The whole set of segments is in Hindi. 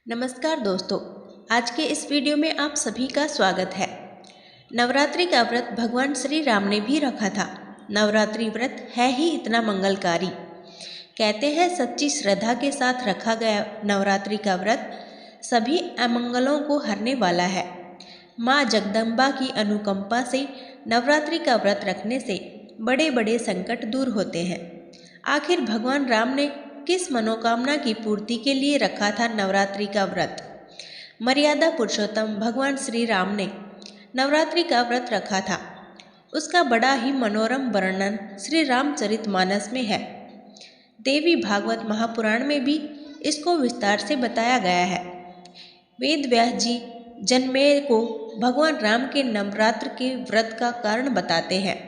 नमस्कार दोस्तों, आज के इस वीडियो में आप सभी का स्वागत है। नवरात्रि का व्रत भगवान श्री राम ने भी रखा था। नवरात्रि व्रत है ही इतना मंगलकारी। कहते हैं सच्ची श्रद्धा के साथ रखा गया नवरात्रि का व्रत सभी अमंगलों को हरने वाला है। माँ जगदम्बा की अनुकंपा से नवरात्रि का व्रत रखने से बड़े बड़े संकट दूर होते हैं। आखिर भगवान राम ने किस मनोकामना की पूर्ति के लिए रखा था नवरात्रि का व्रत? मर्यादा पुरुषोत्तम भगवान श्री राम ने नवरात्रि का व्रत रखा था। उसका बड़ा ही मनोरम वर्णन श्री रामचरितमानस में है। देवी भागवत महापुराण में भी इसको विस्तार से बताया गया है। वेद व्यास जी जनमेजय को भगवान राम के नवरात्र के व्रत का कारण बताते हैं।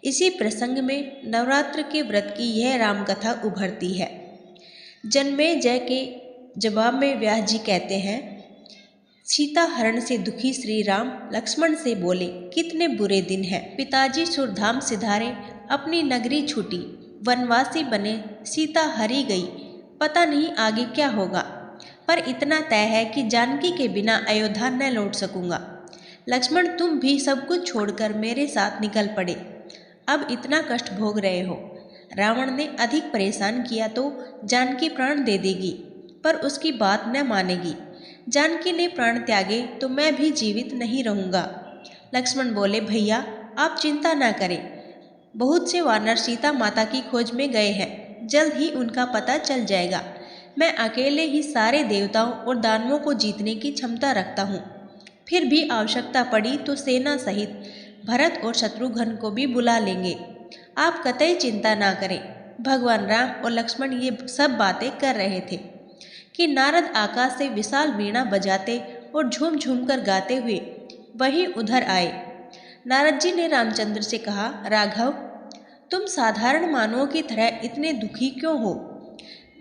इसी प्रसंग में नवरात्र के व्रत की यह राम कथा उभरती है। जनमेजय के जवाब में व्यास जी कहते हैं, सीता हरण से दुखी श्री राम लक्ष्मण से बोले, कितने बुरे दिन हैं। पिताजी सुरधाम सिधारे अपनी नगरी छूटी, वनवासी बने, सीता हरी गई, पता नहीं आगे क्या होगा। पर इतना तय है कि जानकी के बिना अयोध्या न लौट सकूंगा। लक्ष्मण तुम भी सब कुछ छोड़कर मेरे साथ निकल पड़े। अब इतना कष्ट भोग रहे हो। रावण ने अधिक परेशान किया तो जानकी प्राण दे देगी, पर उसकी बात न मानेगी। जानकी ने प्राण त्यागे तो मैं भी जीवित नहीं रहूंगा। लक्ष्मण बोले, भैया आप चिंता न करें, बहुत से वानर सीता माता की खोज में गए हैं, जल्द ही उनका पता चल जाएगा। मैं अकेले ही सारे देवताओं और दानवों को जीतने की क्षमता रखता हूँ। फिर भी आवश्यकता पड़ी तो सेना सहित भरत और शत्रुघ्न को भी बुला लेंगे। आप कतई चिंता ना करें। भगवान राम और लक्ष्मण ये सब बातें कर रहे थे कि नारद आकाश से विशाल वीणा बजाते और झूम झूम कर गाते हुए वहीं उधर आए। नारद जी ने रामचंद्र से कहा, राघव तुम साधारण मानवों की तरह इतने दुखी क्यों हो?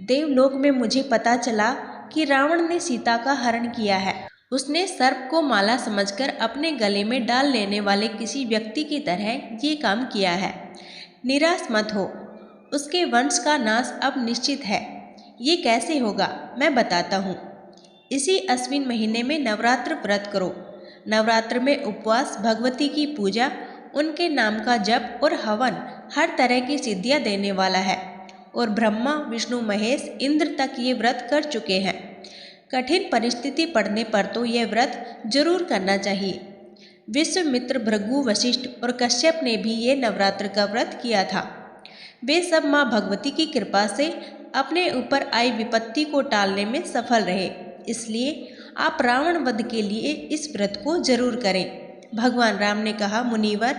देवलोक में मुझे पता चला कि रावण ने सीता का हरण किया है। उसने सर्प को माला समझकर अपने गले में डाल लेने वाले किसी व्यक्ति की तरह ये काम किया है। निराश मत हो, उसके वंश का नाश अब निश्चित है। ये कैसे होगा मैं बताता हूँ। इसी अश्विन महीने में नवरात्र व्रत करो। नवरात्र में उपवास, भगवती की पूजा, उनके नाम का जप और हवन हर तरह की सिद्धियाँ देने वाला है। और ब्रह्मा, विष्णु, महेश, इंद्र तक ये व्रत कर चुके हैं। कठिन परिस्थिति पड़ने पर तो यह व्रत जरूर करना चाहिए। विश्वामित्र, भृगु, वशिष्ठ और कश्यप ने भी ये नवरात्र का व्रत किया था। वे सब माँ भगवती की कृपा से अपने ऊपर आई विपत्ति को टालने में सफल रहे। इसलिए आप रावण वध के लिए इस व्रत को जरूर करें। भगवान राम ने कहा, मुनिवर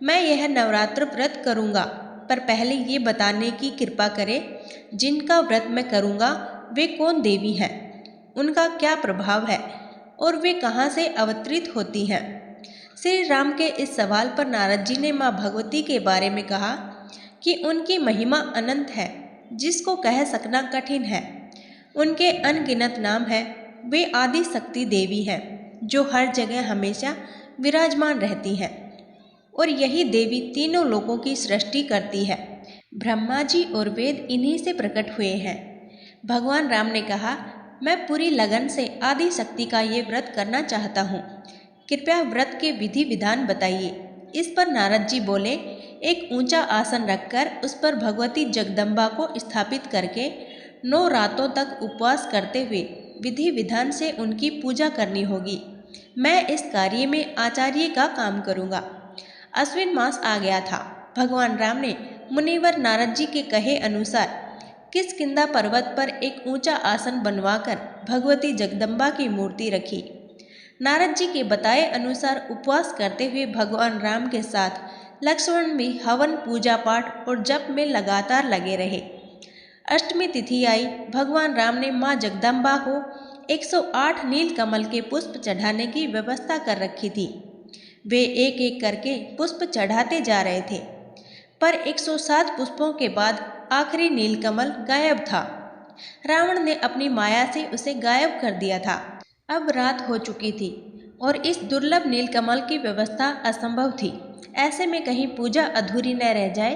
मैं यह नवरात्र व्रत करूँगा, पर पहले ये बताने की कृपा करें जिनका व्रत मैं करूँगा वे कौन देवी हैं, उनका क्या प्रभाव है और वे कहाँ से अवतरित होती हैं। श्री राम के इस सवाल पर नारद जी ने माँ भगवती के बारे में कहा कि उनकी महिमा अनंत है, जिसको कह सकना कठिन है। उनके अनगिनत नाम हैं। वे आदि शक्ति देवी हैं, जो हर जगह हमेशा विराजमान रहती हैं। और यही देवी तीनों लोकों की सृष्टि करती है। ब्रह्मा जी और वेद इन्हीं से प्रकट हुए हैं। भगवान राम ने कहा, मैं पूरी लगन से आदि शक्ति का ये व्रत करना चाहता हूँ। कृपया व्रत के विधि विधान बताइए। इस पर नारद जी बोले, एक ऊंचा आसन रखकर उस पर भगवती जगदम्बा को स्थापित करके 9 रातों तक उपवास करते हुए विधि विधान से उनकी पूजा करनी होगी। मैं इस कार्य में आचार्य का काम करूँगा। अश्विन मास आ गया था। भगवान राम ने मुनिवर नारद जी के कहे अनुसार किष्किंधा पर्वत पर एक ऊंचा आसन बनवाकर भगवती जगदम्बा की मूर्ति रखी। नारद जी के बताए अनुसार उपवास करते हुए भगवान राम के साथ लक्ष्मण भी हवन, पूजा पाठ और जप में लगातार लगे रहे। अष्टमी तिथि आई। भगवान राम ने माँ जगदम्बा को 108 नील कमल के पुष्प चढ़ाने की व्यवस्था कर रखी थी। वे एक एक करके पुष्प चढ़ाते जा रहे थे, पर 107 पुष्पों के बाद आखिरी नीलकमल गायब था। रावण ने अपनी माया से उसे गायब कर दिया था। अब रात हो चुकी थी और इस दुर्लभ नीलकमल की व्यवस्था असंभव थी। ऐसे में कहीं पूजा अधूरी न रह जाए।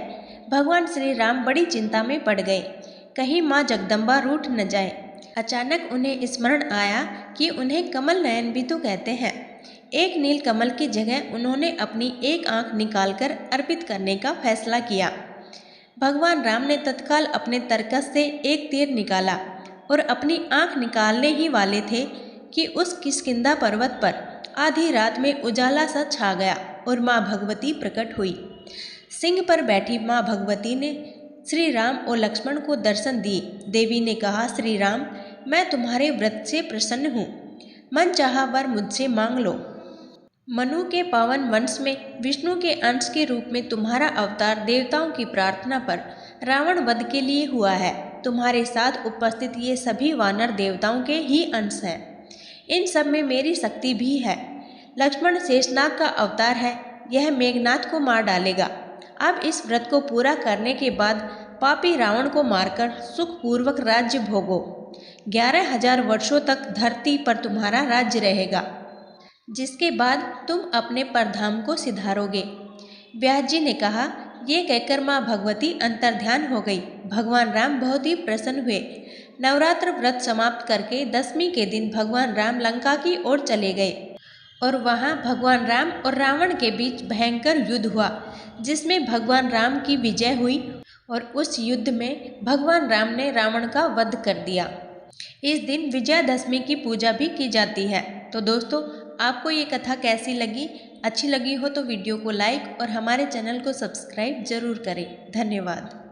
भगवान श्री राम बड़ी चिंता में पड़ गए, कहीं माँ जगदम्बा रूठ न जाए। अचानक उन्हें स्मरण आया कि उन्हें कमल नयन भी तो कहते हैं। एक नील कमल की जगह उन्होंने अपनी एक आंख निकालकर अर्पित करने का फैसला किया। भगवान राम ने तत्काल अपने तरकस से एक तीर निकाला और अपनी आंख निकालने ही वाले थे कि उस किष्किंधा पर्वत पर आधी रात में उजाला सा छा गया और माँ भगवती प्रकट हुई। सिंह पर बैठी माँ भगवती ने श्री राम और लक्ष्मण को दर्शन दिए। देवी ने कहा, श्री राम, मैं तुम्हारे व्रत से प्रसन्न हूँ, मन चाहा वर मुझसे मांग लो। मनु के पावन वंश में विष्णु के अंश के रूप में तुम्हारा अवतार देवताओं की प्रार्थना पर रावण वध के लिए हुआ है। तुम्हारे साथ उपस्थित ये सभी वानर देवताओं के ही अंश हैं। इन सब में मेरी शक्ति भी है। लक्ष्मण शेषनाग का अवतार है, यह मेघनाथ को मार डालेगा। अब इस व्रत को पूरा करने के बाद पापी रावण को मारकर सुखपूर्वक राज्य भोगो। 11,000 वर्षों तक धरती पर तुम्हारा राज्य रहेगा, जिसके बाद तुम अपने परधाम को सिधारोगे। व्यास जी ने कहा। ये कहकर माँ भगवती अंतर्ध्यान हो गई। भगवान राम बहुत ही प्रसन्न हुए। नवरात्र व्रत समाप्त करके 10वीं के दिन भगवान राम लंका की ओर चले गए और वहाँ भगवान राम और रावण के बीच भयंकर युद्ध हुआ, जिसमें भगवान राम की विजय हुई और उस युद्ध में भगवान राम ने रावण का वध कर दिया। इस दिन विजयादशमी की पूजा भी की जाती है। तो दोस्तों, आपको ये कथा कैसी लगी? अच्छी लगी हो तो वीडियो को लाइक और हमारे चैनल को सब्सक्राइब जरूर करें। धन्यवाद।